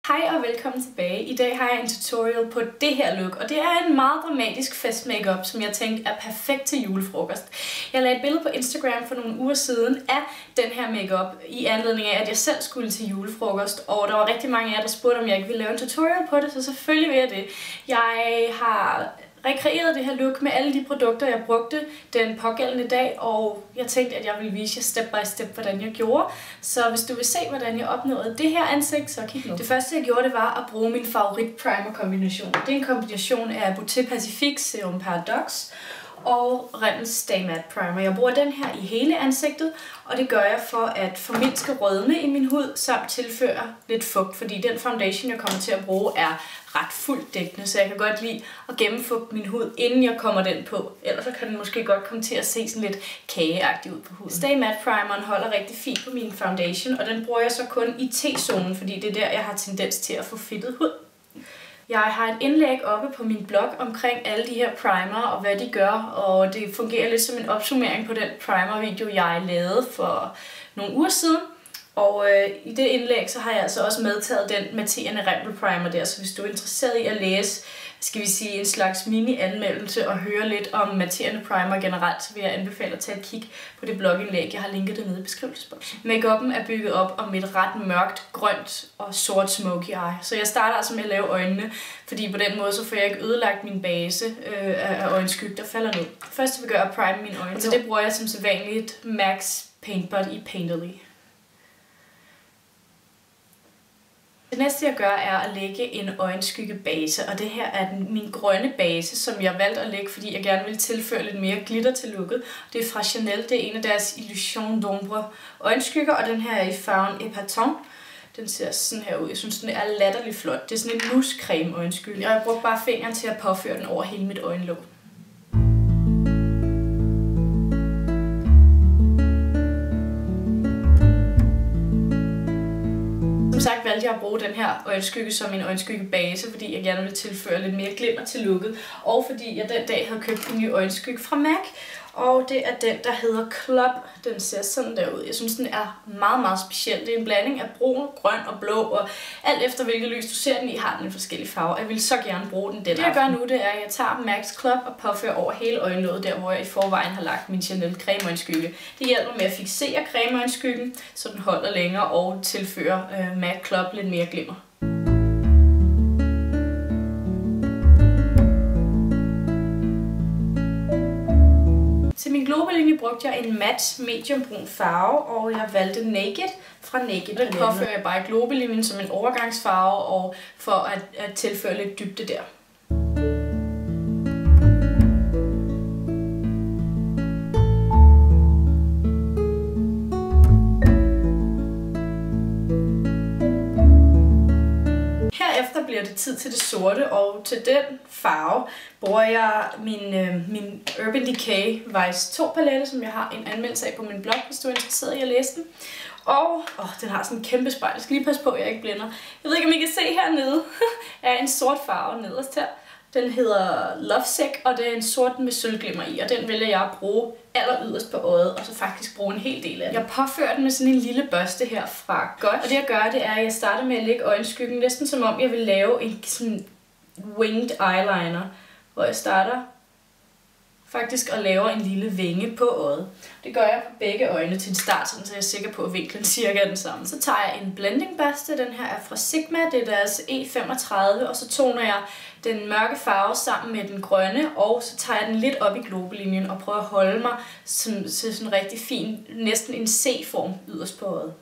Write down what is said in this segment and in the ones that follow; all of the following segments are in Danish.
Hej og velkommen tilbage. I dag har jeg en tutorial på det her look, og det er en meget dramatisk festmakeup, som jeg tænkte er perfekt til julefrokost. Jeg lagde et billede på Instagram for nogle uger siden af den her makeup i anledning af, at jeg selv skulle til julefrokost, og der var rigtig mange af jer, der spurgte, om jeg ikke ville lave en tutorial på det, så selvfølgelig vil jeg det. Jeg har rekreeret det her look med alle de produkter, jeg brugte den pågældende dag, og jeg tænkte, at jeg ville vise jer step by step, hvordan jeg gjorde. Så hvis du vil se, hvordan jeg opnåede det her ansigt, så kig nu. Det første, jeg gjorde, det var at bruge min favorit primer kombination. Det er en kombination af Beauté Pacifique, Sérum, Paradoxe og Rimmel Stay Matte Primer. Jeg bruger den her i hele ansigtet, og det gør jeg for at formindske rødme i min hud, samt tilføre lidt fugt, fordi den foundation, jeg kommer til at bruge, er ret fuldt dækkende, så jeg kan godt lide at gennemfugte min hud, inden jeg kommer den på. Ellers så kan den måske godt komme til at se sådan lidt kageagtig ud på huden. Stay Matte Primeren holder rigtig fint på min foundation, og den bruger jeg så kun i T-zonen, fordi det er der, jeg har tendens til at få fedtet hud. Jeg har et indlæg oppe på min blog omkring alle de her primer og hvad de gør, og det fungerer lidt som en opsummering på den primer-video, jeg lavede for nogle uger siden. Og i det indlæg så har jeg altså også medtaget den matterende Rimmel primer der, så hvis du er interesseret i at læse, skal vi sige, en slags mini-anmeldelse og høre lidt om matterende primer generelt, så vil jeg anbefale at tage et kig på det blogindlæg. Jeg har linket det nede i beskrivelsesboksen. Makeup'en er bygget op om et ret mørkt, grønt og sort smoky eye. Så jeg starter altså med at lave øjnene, fordi på den måde så får jeg ikke ødelagt min base af øjenskygge, der falder ned. Først vil jeg gøre at prime mine øjne, så det bruger jeg som sædvanligt MAC Paint Pot i Painterly. Det næste jeg gør er at lægge en øjenskyggebase, og det her er min grønne base, som jeg valgte at lægge, fordi jeg gerne vil tilføre lidt mere glitter til looket. Det er fra Chanel, det er en af deres Illusion d'Ombre øjenskygger, og den her er i farven Épatant. Den ser sådan her ud. Jeg synes, den er latterlig flot. Det er sådan en muscreme øjenskygge, og jeg bruger bare fingeren til at påføre den over hele mit øjenlåg. Som sagt valgte jeg at bruge den her øjenskygge som en øjenskyggebase, fordi jeg gerne ville tilføre lidt mere glimmer til looket, og fordi jeg den dag havde købt en ny øjenskygge fra MAC, og det er den, der hedder Club. Den ser sådan der ud. Jeg synes, den er meget, meget speciel. Det er en blanding af brun, grøn og blå, og alt efter hvilket lys du ser den i, har den en forskellig farve. Jeg vil så gerne bruge den Det jeg gør nu, det er, at jeg tager MAC's Club og påfører over hele øjenlåget, der hvor jeg i forvejen har lagt min Chanel cremeøjenskygge. Det hjælper med at fixere cremeøjenskyggen, så den holder længere og tilfører MAC Club lidt mere glimmer. Til min globelinje brugte jeg en mat medium brun farve, og jeg valgte Naked fra Naked. Den påfører jeg bare i globelinjen som en overgangsfarve, og for at tilføre lidt dybde der. Herefter bliver det tid til det sorte, og til den farve bruger jeg min Urban Decay Vice 2 palette, som jeg har en anmeldelse af på min blog, hvis du er interesseret i at læse den. Og den har sådan en kæmpe spejl. Jeg skal lige passe på, at jeg ikke blænder. Jeg ved ikke, om I kan se hernede, er en sort farve nederst her. Den hedder Lovesick, og det er en sort med sølvglimmer i, og den vælger jeg at bruge aller yderst på øjet, og så faktisk bruge en hel del af den. Jeg påfører den med sådan en lille børste her fra Godt, og det jeg gør, det er, at jeg starter med at lægge øjenskyggen, næsten som om jeg vil lave en sådan winged eyeliner, hvor jeg starter faktisk og laver en lille vinge på øjet. Det gør jeg på begge øjne til en start, så jeg er sikker på, at vinklen cirka er den samme. Så tager jeg en blendingbørste, den her er fra Sigma, det er deres E35, og så toner jeg den mørke farve sammen med den grønne, og så tager jeg den lidt op i globelinjen og prøver at holde mig til sådan en rigtig fin, næsten en C-form yderst på øjet.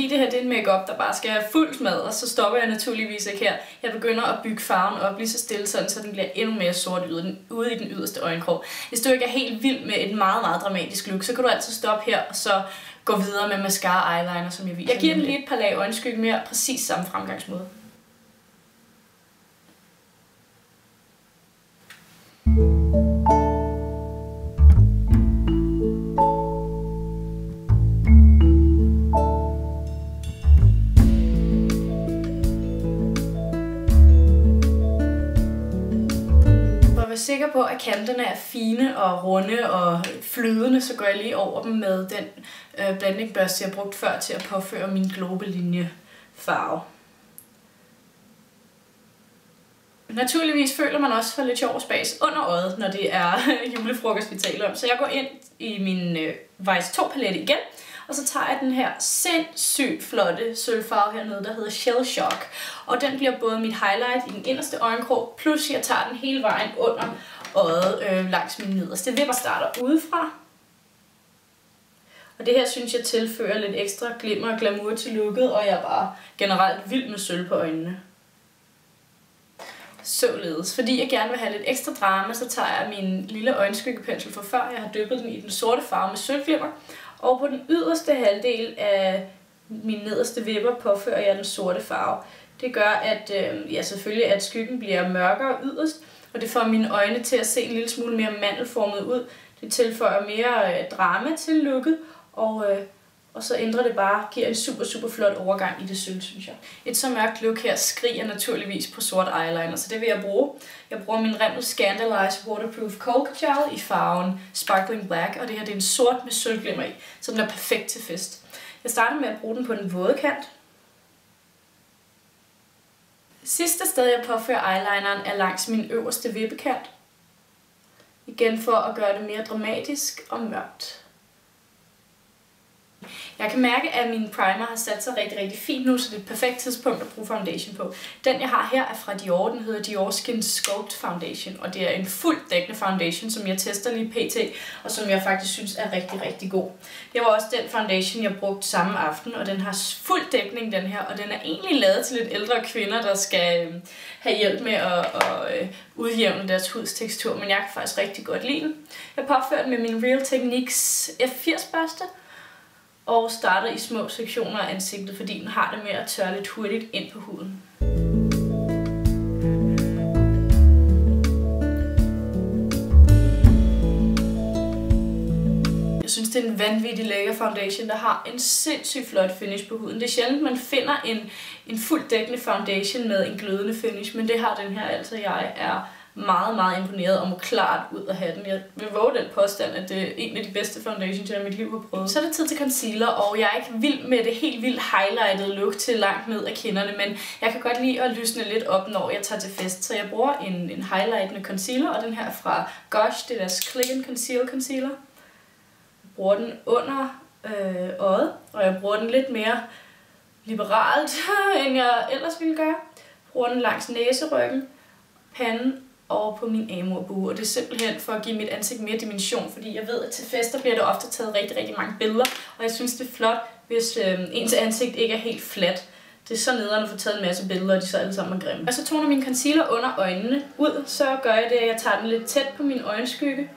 Det her det er en makeup, der bare skal have fuld smadret, så stopper jeg naturligvis ikke her. Jeg begynder at bygge farven op lige så stille, sådan, så den bliver endnu mere sort ude i den yderste øjenkrog. Hvis du ikke er helt vild med et meget, meget dramatisk look, så kan du altid stoppe her og så gå videre med mascara eyeliner, som jeg viser. Jeg giver den lige et par lag øjenskygge mere, præcis samme fremgangsmåde. sikker på, at at kanterne er fine og runde og flydende, så går jeg lige over dem med den blendingbørste, jeg har brugt før til at påføre min globelinje farve. Naturligvis føler man også for lidt sjov spas under øjet, når det er julefrokost, vi taler om. Så jeg går ind i min Vice 2 palette igen, og så tager jeg den her sindssygt flotte sølvfarve hernede, der hedder Shellshock. Og den bliver både mit highlight i den inderste øjenkrog, plus jeg tager den hele vejen under øjet langs min nederste vipper, starter udefra. Og det her synes jeg tilfører lidt ekstra glimmer og glamour til looket, og jeg er bare generelt vild med sølv på øjnene. Således. Fordi jeg gerne vil have lidt ekstra drama, så tager jeg min lille øjenskyggepensel fra før. Jeg har dyppet den i den sorte farve med sølvglimmer. Og på den yderste halvdel af min nederste vipper påfører jeg den sorte farve. Det gør, at selvfølgelig at skyggen bliver mørkere yderst, og det får mine øjne til at se en lille smule mere mandelformet ud. Det tilføjer mere drama til looket, og så ændrer det bare, giver en super flot overgang i det sølv, synes jeg. Et så mørkt look her skriger naturligvis på sort eyeliner, så det vil jeg bruge. Jeg bruger min Rimmel Scandaleyes Waterproof Kohl Kajal i farven Sparkling Black, og det her det er en sort med sølvglimmer i, så den er perfekt til fest. Jeg starter med at bruge den på den våde kant. Sidste sted jeg påfører eyelineren er langs min øverste vippekant. Igen for at gøre det mere dramatisk og mørkt. Jeg kan mærke, at min primer har sat sig rigtig fint nu, så det er et perfekt tidspunkt at bruge foundation på. Den jeg har her er fra Dior, den hedder Dior Skin Sculpt Foundation, og det er en fuldt dækkende foundation, som jeg tester lige pt, og som jeg faktisk synes er rigtig god. Det var også den foundation, jeg brugte samme aften, og den har fuld dækning, den her, og den er egentlig lavet til lidt ældre kvinder, der skal have hjælp med at udjævne deres hudstekstur, men jeg kan faktisk rigtig godt lide den. Jeg påfører den med min Real Techniques F80 børste, og starter i små sektioner af ansigtet, fordi den har det med at tørre lidt hurtigt ind på huden. Jeg synes, det er en vanvittig lækker foundation, der har en sindssygt flot finish på huden. Det er sjældent, man finder en fuldt dækkende foundation med en glødende finish, men det har den her altså. Jeg er meget imponeret og må klart ud at have den. Jeg vil våge den påstand, at det er en af de bedste foundations, jeg i mit liv har prøvet. Så er det tid til concealer, og jeg er ikke vild med det helt vildt highlighted look til langt ned af kinderne, men jeg kan godt lide at lysne lidt op, når jeg tager til fest. Så jeg bruger en highlightende concealer, og den her fra Gosh, det er deres Clinique Conceal Concealer. Jeg bruger den under øjet, og jeg bruger den lidt mere liberalt, end jeg ellers ville gøre. Jeg bruger den langs næseryggen, panden og på min amorbue, og det er simpelthen for at give mit ansigt mere dimension, fordi jeg ved, at til fester bliver der ofte taget rigtig mange billeder, og jeg synes, det er flot, hvis ens ansigt ikke er helt fladt. Det er så nederen at få taget en masse billeder, og de så alle sammen er grimme. Og så toner min concealer under øjnene ud, så gør jeg det, at jeg tager den lidt tæt på min øjenskygge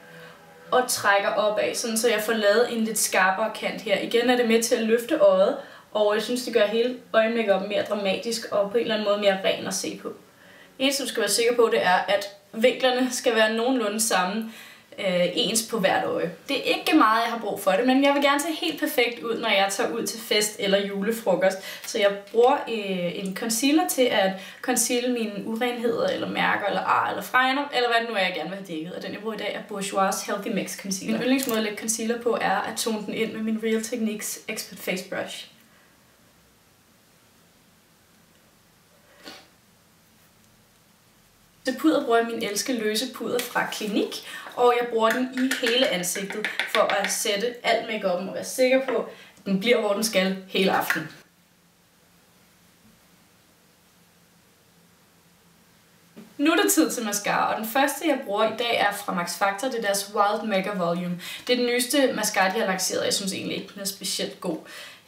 og trækker opad, sådan så jeg får lavet en lidt skarpere kant her. Igen er det med til at løfte øjet, og jeg synes, det gør hele øjenmakeupen mere dramatisk og på en eller anden måde mere ren at se på. Det eneste, du skal være sikker på, det er, at vinklerne skal være nogenlunde samme ens på hvert øje. Det er ikke meget, jeg har brug for det, men jeg vil gerne se helt perfekt ud, når jeg tager ud til fest eller julefrokost. Så jeg bruger en concealer til at conceale mine urenheder, eller mærker, eller ar, eller fregner, eller hvad det nu er, jeg gerne vil have dækket. Og den, jeg bruger i dag, er Bourjois Healthy Mix Concealer. Min yndlingsmåde at lægge concealer på er at tone den ind med min Real Techniques Expert Face Brush. Til puder bruger jeg min elskeløse puder fra Clinique, og jeg bruger den i hele ansigtet for at sætte alt makeupen og være sikker på, at den bliver, hvor den skal hele aftenen. Nu er det tid til mascara, og den første jeg bruger i dag er fra Max Factor, det er deres Wild Mega Volume. Det er den nyeste mascara, de har lanceret, jeg synes egentlig ikke, den er specielt god.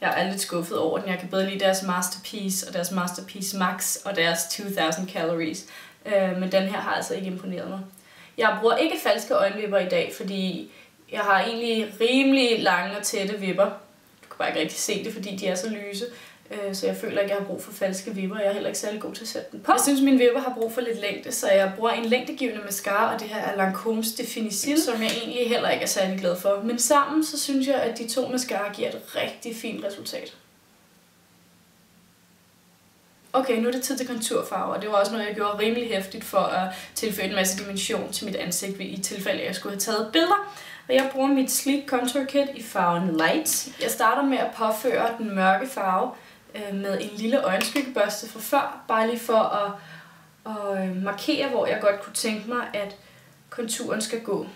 Jeg er lidt skuffet over den. Jeg kan bedre lide deres Masterpiece og deres Masterpiece Max og deres 2000 Calories. Men den her har altså ikke imponeret mig. Jeg bruger ikke falske øjenvipper i dag, fordi jeg har egentlig rimelig lange og tætte vipper. Du kan bare ikke rigtig se det, fordi de er så lyse. Så jeg føler ikke, jeg har brug for falske vipper. Jeg er heller ikke særlig god til at sætte den på. Jeg synes, mine vipper har brug for lidt længde, så jeg bruger en længdegivende mascara, og det her er Lancômes Définicils, som jeg egentlig heller ikke er særlig glad for. Men sammen så synes jeg, at de to mascara giver et rigtig fint resultat. Okay, nu er det tid til konturfarver, og det var også noget, jeg gjorde rimelig hæftigt for at tilføje en masse dimension til mit ansigt, i tilfælde af, at jeg skulle have taget billeder. Og jeg bruger mit Sleek Contour Kit i farven Light. Jeg starter med at påføre den mørke farve med en lille øjenskyggebørste fra før, bare lige for at markere, hvor jeg godt kunne tænke mig, at konturen skal gå.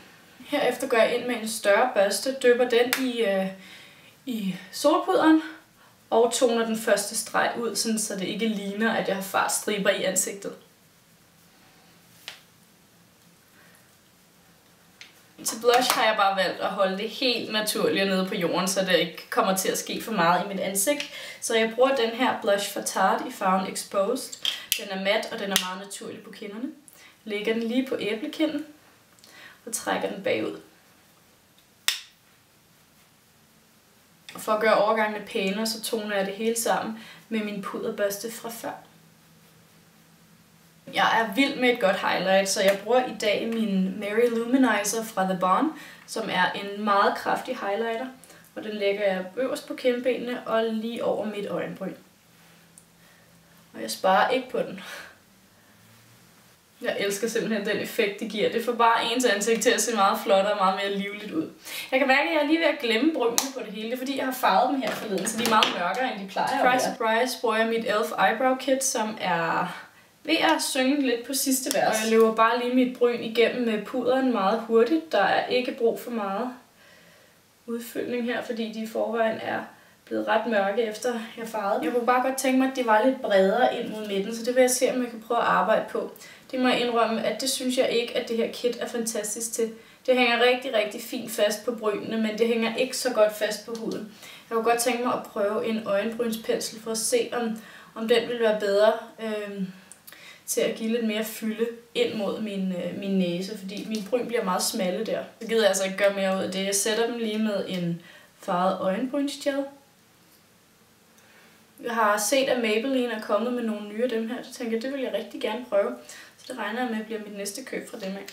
Herefter går jeg ind med en større børste, dypper den i solpuderen og toner den første streg ud, sådan, så det ikke ligner, at jeg har fartstriber i ansigtet. Til blush har jeg bare valgt at holde det helt naturligt nede på jorden, så det ikke kommer til at ske for meget i mit ansigt. Så jeg bruger den her blush fra Tarte i farven Exposed. Den er mat, og den er meget naturlig på kinderne. Lægger den lige på æblekinden og trækker den bagud. Og for at gøre overgangene pænere, så toner jeg det hele sammen med min pudderbørste fra før. Jeg er vild med et godt highlight, så jeg bruger i dag min Manizer fra The Balm, som er en meget kraftig highlighter. Og den lægger jeg øverst på kindbenene og lige over mit øjenbryn. Og jeg sparer ikke på den. Jeg elsker simpelthen den effekt, det giver. Det får bare ens ansigt til at se meget flottere og meget mere livligt ud. Jeg kan mærke, at jeg er lige ved at glemme brynene på det hele. Det er fordi, jeg har farvet dem her forleden, så de er meget mørkere, end de plejer. Surprise, surprise, bruger jeg mit Eyebrow Kit, som er ved at synge lidt på sidste vers. Og jeg løber bare lige mit bryn igennem med puderen meget hurtigt. Der er ikke brug for meget udfyldning her, fordi de i forvejen er blevet ret mørke efter jeg farvede. Jeg kunne bare godt tænke mig, at de var lidt bredere ind mod midten, så det vil jeg se, om jeg kan prøve at arbejde på. Det må jeg indrømme, at det synes jeg ikke, at det her kit er fantastisk til. Det hænger rigtig, rigtig fint fast på brynene, men det hænger ikke så godt fast på huden. Jeg kunne godt tænke mig at prøve en øjenbrynspensel for at se, om den vil være bedre til at give lidt mere fylde ind mod min næse, fordi min bryn bliver meget smalle der. Så gider jeg altså ikke gøre mere ud af det. Jeg sætter dem lige med en farvet øjenbrynsgel. Jeg har set, at Maybelline er kommet med nogle nye af dem her, så tænker jeg, det vil jeg rigtig gerne prøve. Så det regner jeg med, bliver mit næste køb fra dem af.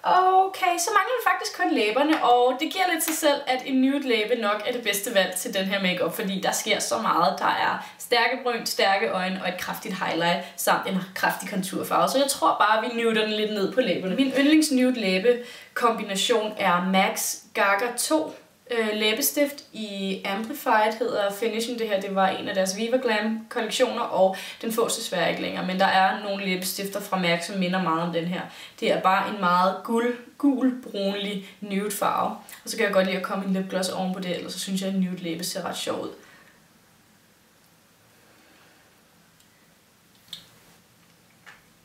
Okay, så mangler vi faktisk kun læberne, og det giver lidt sig selv, at en nude læbe nok er det bedste valg til den her makeup, fordi der sker så meget. Der er stærke bryn, stærke øjne og et kraftigt highlight, samt en kraftig konturfarve. Så jeg tror bare, at vi nuder den lidt ned på læberne. Min yndlings nude læbe kombination er MAC's Gaga 2. Læbestift i Amplified hedder finishen. Det her, det var en af deres Viva Glam kollektioner, og den fås desværre ikke længere. Men der er nogle læbestifter fra MAC, som minder meget om den her. Det er bare en meget gul-brunlig nude farve. Og så kan jeg godt lide at komme en lipgloss oven på det, ellers så synes jeg, at nude læbe ser ret sjov ud.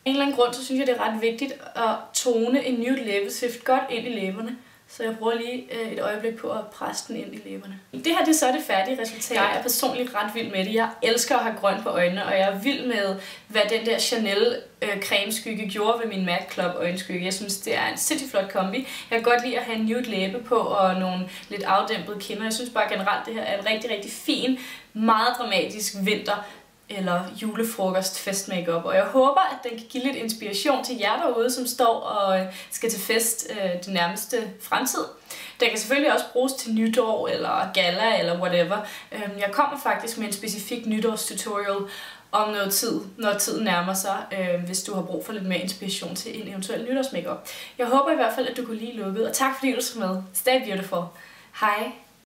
Af en eller anden grund, så synes jeg, det er ret vigtigt at tone en nude læbestift godt ind i læberne. Så jeg bruger lige et øjeblik på at presse den ind i læberne. Det her, det er så det færdige resultat. Jeg er personligt ret vild med det. Jeg elsker at have grønt på øjnene, og jeg er vild med, hvad den der Chanel cremeskygge gjorde ved min MAC Club øjenskygge. Jeg synes, det er en sindssygt flot kombi. Jeg kan godt lide at have en nude læbe på og nogle lidt afdæmpede kinder. Jeg synes bare generelt, det her er en rigtig, rigtig fin, meget dramatisk vinter eller julefrokost festmakeup, og jeg håber, at den kan give lidt inspiration til jer derude, som står og skal til fest den nærmeste fremtid. Den kan selvfølgelig også bruges til nytår eller gala eller whatever. Jeg kommer faktisk med en specifik nytårstutorial om noget tid, når tiden nærmer sig, hvis du har brug for lidt mere inspiration til en eventuel nytårsmakeup. Jeg håber i hvert fald, at du kunne lide lukket, og tak fordi du så med. Stay beautiful. Hej!